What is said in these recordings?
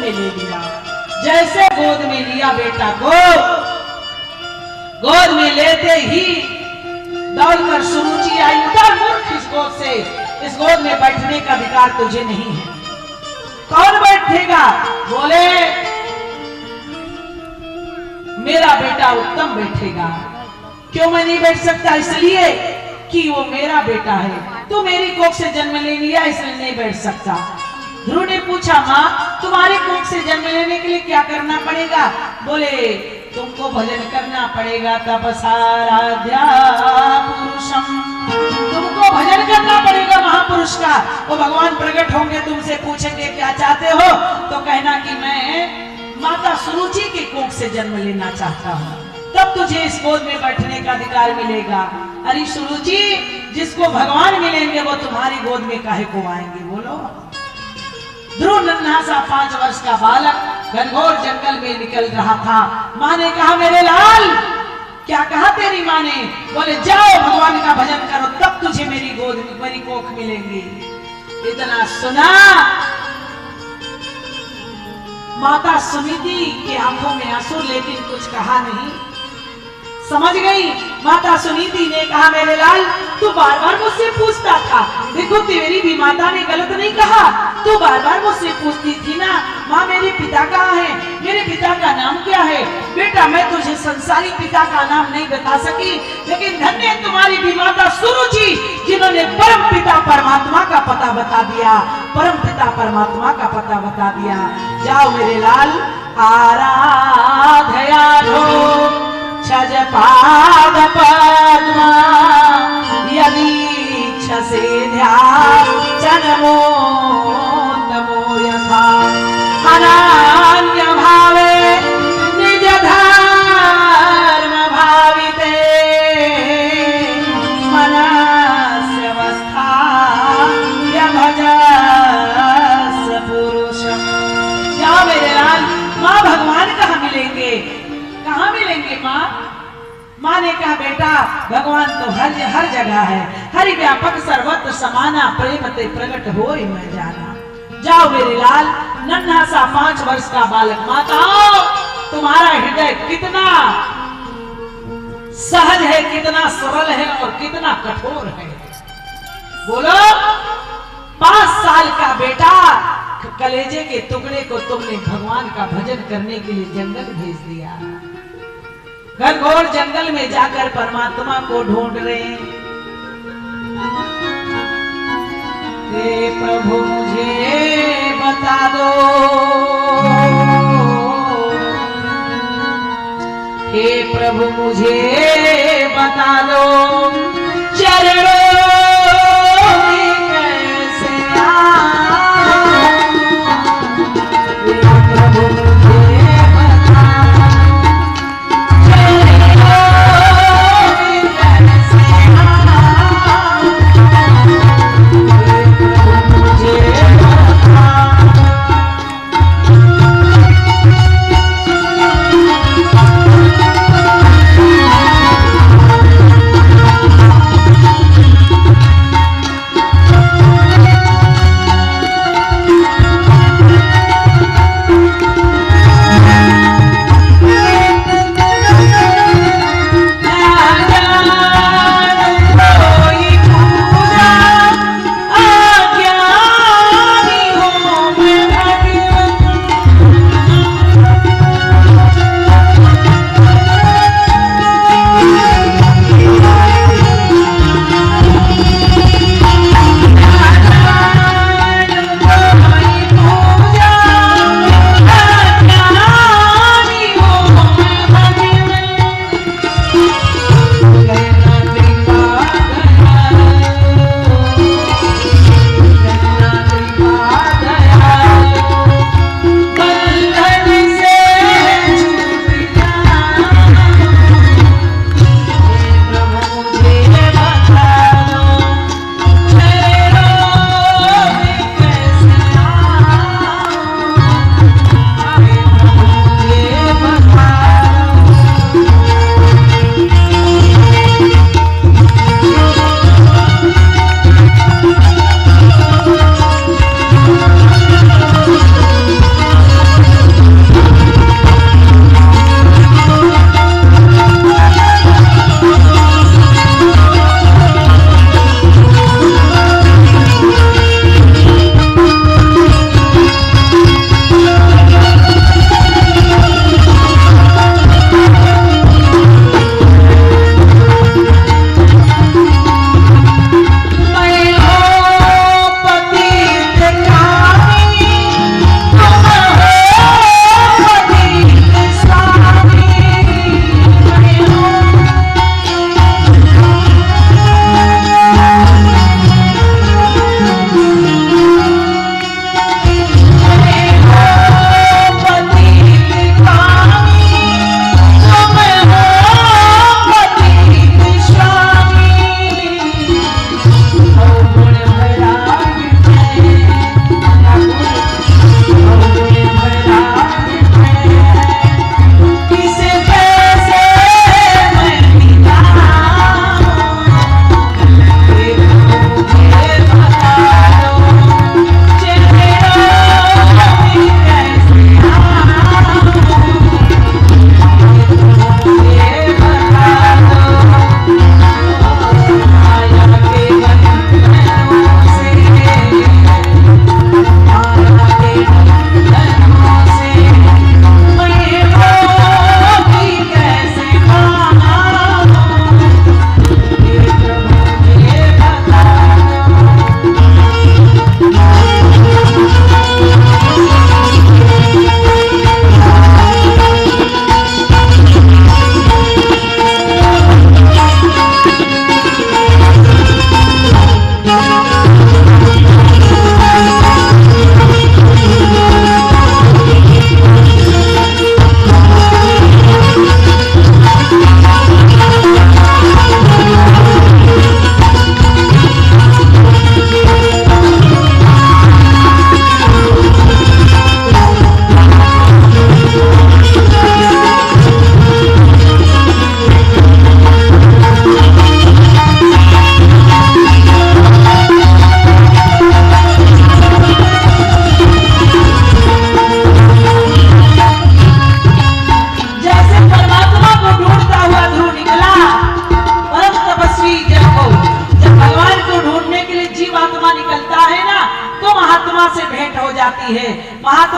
में ले लिया। जैसे गोद में लिया बेटा को, गोद में लेते ही दौड़कर सुरुचि आई, उधर मूर्ख इस गोद से, इस गोद में बैठने का अधिकार तुझे नहीं है। कौन बैठेगा? बोले मेरा बेटा उत्तम बैठेगा। क्यों मैं नहीं बैठ सकता? इसलिए कि वो मेरा बेटा है, तू मेरी कोख से जन्म ले लिया इसलिए नहीं बैठ सकता। ध्रुव ने पूछा माँ तुम्हारी कोख से जन्म लेने के लिए क्या करना पड़ेगा? बोले तुमको भजन करना पड़ेगा, तपसाराध्या पुरुषम, तुमको भजन करना पड़ेगा महापुरुष का। वो भगवान प्रकट होंगे, तुमसे पूछेंगे क्या चाहते हो, तो कहना कि मैं माता सुरुचि की कोख से जन्म लेना चाहता हूँ, तब तुझे इस गोद में बैठने का अधिकार मिलेगा। अरे सुरुचि, जिसको भगवान मिलेंगे वो तुम्हारी गोद में काहे को आएंगे? बोलो। ध्रुव नन्हा सा 5 वर्ष का बालक घनघोर जंगल में निकल रहा था। माँ ने कहा मेरे लाल, क्या कहा तेरी माँ ने? बोले जाओ भगवान का भजन करो, तब तुझे मेरी गोद में, मेरी कोख मिलेंगी। इतना सुना, माता सुनीति की आंखों में आंसू, लेकिन कुछ कहा नहीं। समझ गई माता सुनीति ने कहा मेरे लाल तू बार बार मुझसे पूछता था, देखो तेरी भी माता ने गलत नहीं कहा, तू बार बार मुझसे पूछती थी ना माँ मेरे पिता कहाँ है, मेरे पिता का नाम क्या है? बेटा मैं तुझे संसारी पिता का नाम नहीं बता सकी, लेकिन धन्य है तुम्हारी भी माता सुरुचि जिन्होंने परम पिता परमात्मा का पता बता दिया, परम पिता परमात्मा का पता बता दिया। जाओ मेरे लाल, आराधयालो छज पाद पद्मा यदीक्षसे ध्यानमो नमो यथा अनन्य भावे निज धर्म भाविते मनस्य अवस्था भजस पुरुषम। जाओ मेरे लाल, माँ भगवान कहाँ मिलेंगे? कहाँ मिलेंगे माँ? माँ ने कहा बेटा भगवान तो हर जगह है, हरि व्यापक सर्वत्र समाना, प्रेम ते प्रकट होय मैं जाना। जाओ मेरे लाल, नन्हा सा 5 वर्ष का बालक, माताओं तुम्हारा हृदय कितना सहज है, कितना सरल है और कितना कठोर है। बोलो 5 साल का बेटा, कलेजे के टुकड़े को तुमने भगवान का भजन करने के लिए जंगल भेज दिया, घनघोर जंगल में जाकर परमात्मा को ढूंढ रहे हैं। हे प्रभु मुझे बता दो, हे प्रभु मुझे बता दो, चरणों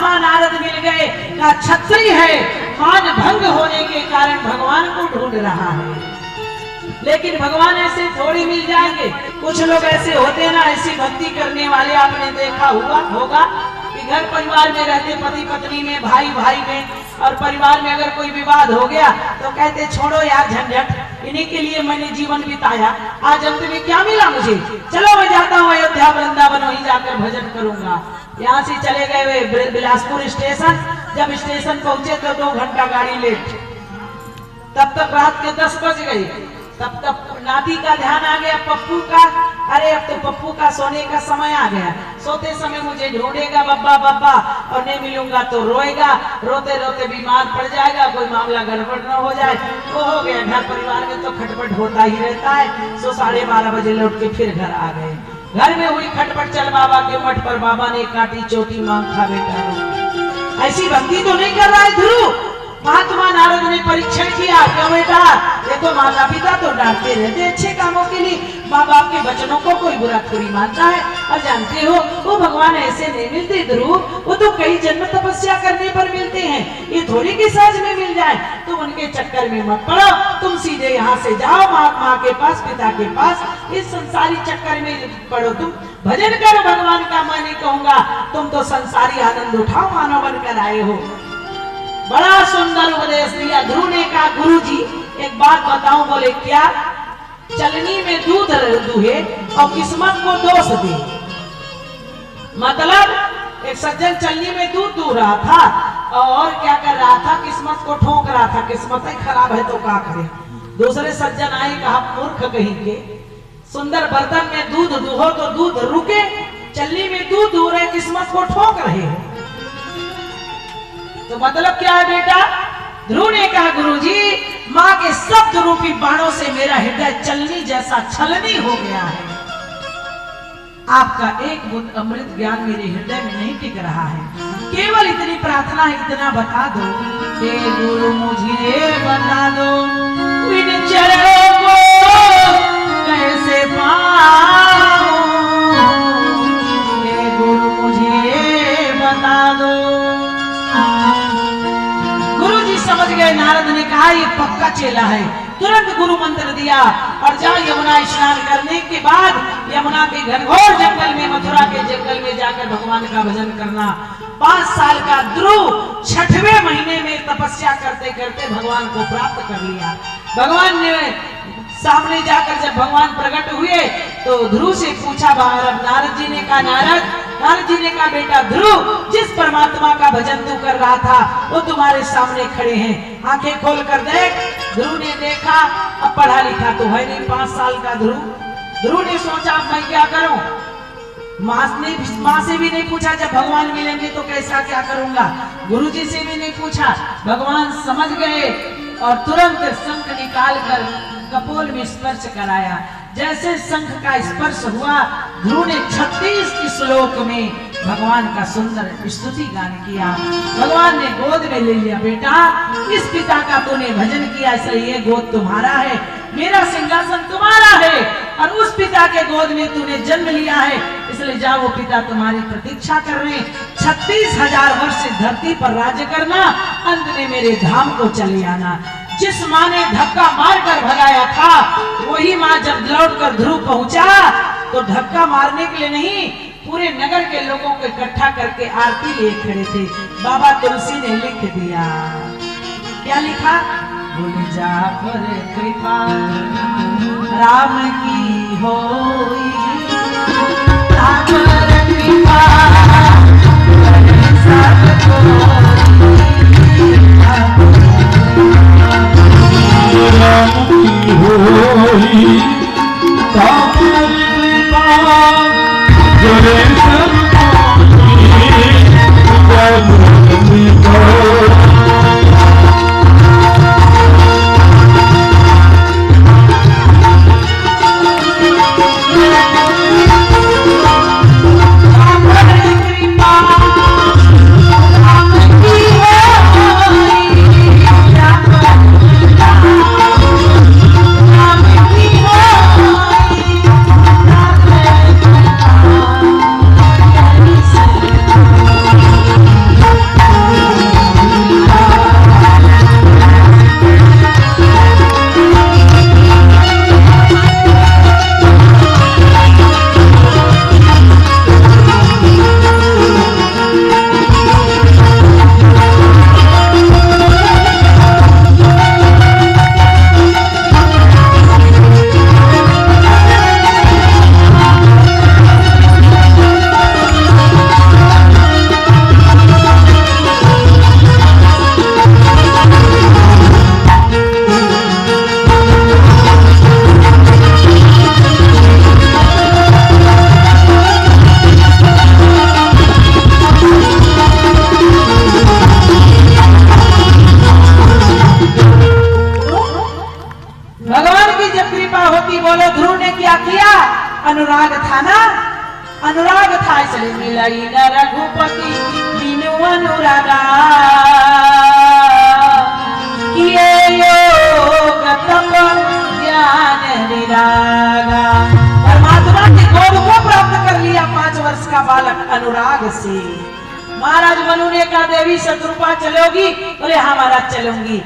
महात्मा नारद मिल गए, का क्षत्रिय है, मान भंग होने के कारण भगवान को ढूंढ रहा है। लेकिन भगवान ऐसे थोड़ी मिल जाएंगे। कुछ लोग ऐसे होते हैं ना, ऐसी भक्ति करने वाले, आपने देखा होगा कि घर परिवार में रहते, पति पत्नी में, भाई भाई में, और परिवार में अगर कोई विवाद हो गया तो कहते छोड़ो यार झंझट, इन्हीं के लिए मैंने जीवन बिताया, आज अंत में क्या मिला मुझे, चलो मैं जाता हूँ अयोध्या वृंदावन, वहीं जाकर भजन करूंगा। यहाँ से चले गए वे बिलासपुर स्टेशन। जब स्टेशन पहुंचे तो 2 घंटा गाड़ी लेट, तब तक रात के 10 बज गए। तब तक नाती का ध्यान आ गया पप्पू का, अरे अब तो पप्पू का सोने का समय आ गया, सोते समय मुझे ढूंढेगा बब्बा बब्बा, और नहीं मिलूंगा तो रोएगा, रोते रोते बीमार पड़ जाएगा, कोई मामला गड़बड़ न हो जाए। वो हो गया। घर परिवार में तो खटपट होता ही रहता है। सो 12:30 बजे लौट के फिर घर आ गए। घर में हुई खटपट, चल बाबा के मठ पर, बाबा ने काटी चोटी, मांग खा बेटा। ऐसी भक्ति तो नहीं कर रहा है ध्रुव। महात्मा नारद ने परीक्षण किया, क्यों बेटा, देखो माता पिता तो डांटते रहते अच्छे कामों के लिए, माँ बाप के वचनों को कोई बुरा थोड़ी मानता है। और जानते हो वो भगवान ऐसे नहीं मिलते ध्रुव, वो तो कई जन्म तपस्या करने पर मिलते हैं, ये थोड़ी के सहज में मिल जाए। तुम उनके चक्कर में मत पड़ो, तुम सीधे यहाँ से जाओ माँ के पास, पिता के पास, इस संसारी चक्कर में पड़ो, तुम भजन करो भगवान का। मैं नहीं कहूंगा, तुम तो संसारी आनंद उठाओ, मानव बनकर आए हो। बड़ा सुंदर उपदेश दिया। ध्रुव ने कहा गुरुजी एक बात बताऊं, बोले क्या, चलनी में दूध दुहे और किस्मत को दोष दे। मतलब एक सज्जन चलनी में दूध दूह रहा था और क्या कर रहा था, किस्मत को ठोक रहा था, किस्मत ही खराब है तो क्या करे। दूसरे सज्जन आए, कहा मूर्ख कहीं के, सुंदर बर्तन में दूध दुहो तो दूध रुके, चलनी में दूध दूह रहे, किस्मत को ठोक रहे हो, तो मतलब क्या है बेटा। ध्रुव ने कहा गुरुजी माँ के शब्द रूपी बाणों से मेरा हृदय चलनी जैसा छलनी हो गया है, आपका एक बूंद अमृत ज्ञान मेरे हृदय में नहीं टिक रहा है। केवल इतनी प्रार्थना है, इतना बता दो, हे गुरु मुझे बता दो, इन चरणों को कैसे पाऊं, हे गुरु मुझे बता दो। गुरुजी समझ गए, नारद ने कहा ये पक्का चेला है। तुरंत गुरु मंत्र दिया और जाओ यमुना स्नान करने के बाद यमुना के घनघोर जंगल में, मथुरा के जंगल में जाकर भगवान का भजन करना। 5 साल का ध्रुव 6वें महीने में तपस्या करते करते भगवान को प्राप्त कर लिया। भगवान ने सामने जाकर जब भगवान प्रकट हुए तो ध्रुव से पूछा, नारद जी ने कहा नारद जी ने कहा बेटा ध्रुव, जिस परमात्मा का भजन तू कर रहा था वो तुम्हारे सामने खड़े हैं, आंखें खोल कर देख। ध्रुव ने देखा, अब पढ़ा लिखा तो है नहीं, 5 साल का ध्रुव ने सोचा अब मैं क्या करूं। माँ से भी नहीं पूछा, जब भगवान मिलेंगे तो कैसा क्या करूंगा। गुरुजी से भी नहीं पूछा। भगवान समझ गए और तुरंत शंख निकाल कर कपोल में स्पर्श कराया। जैसे शंख का स्पर्श हुआ, ध्रुव ने 36 श्लोक में भगवान का सुंदर स्तुति गान किया। भगवान ने गोद में ले लिया, बेटा इस पिता का तूने भजन किया इसलिए ये गोद तुम्हारा है, मेरा सिंहासन तुम्हारा है, और उस पिता के गोद में तूने जन्म लिया है, इसलिए जाओ वो पिता तुम्हारी प्रतीक्षा कर रहे हैं। 36,000 वर्ष धरती पर राज्य करना, अंत में मेरे धाम को चले आना। जिस माँ ने धक्का मारकर भगाया था, वही माँ जब लौटकर ध्रुव पहुंचा तो धक्का मारने के लिए नहीं, पूरे नगर के लोगों को इकट्ठा करके आरती लिए खड़े थे। बाबा तुलसी ने लिख दिया, क्या लिखा, भूल जा पर कृपा राम की होई, राम पर कृपा राम की होई, राम कृपा करे सब कृपा चल मिलाई न रघुपति बिनु अनुरागा किए योग तप ज्ञान विरागा। परमात्मा के गोद को प्राप्त कर लिया 5 वर्ष का बालक अनुराग से। महाराज मनु ने कहा देवी शत्रुपा चलोगी? बोले हाँ महाराज चलूंगी।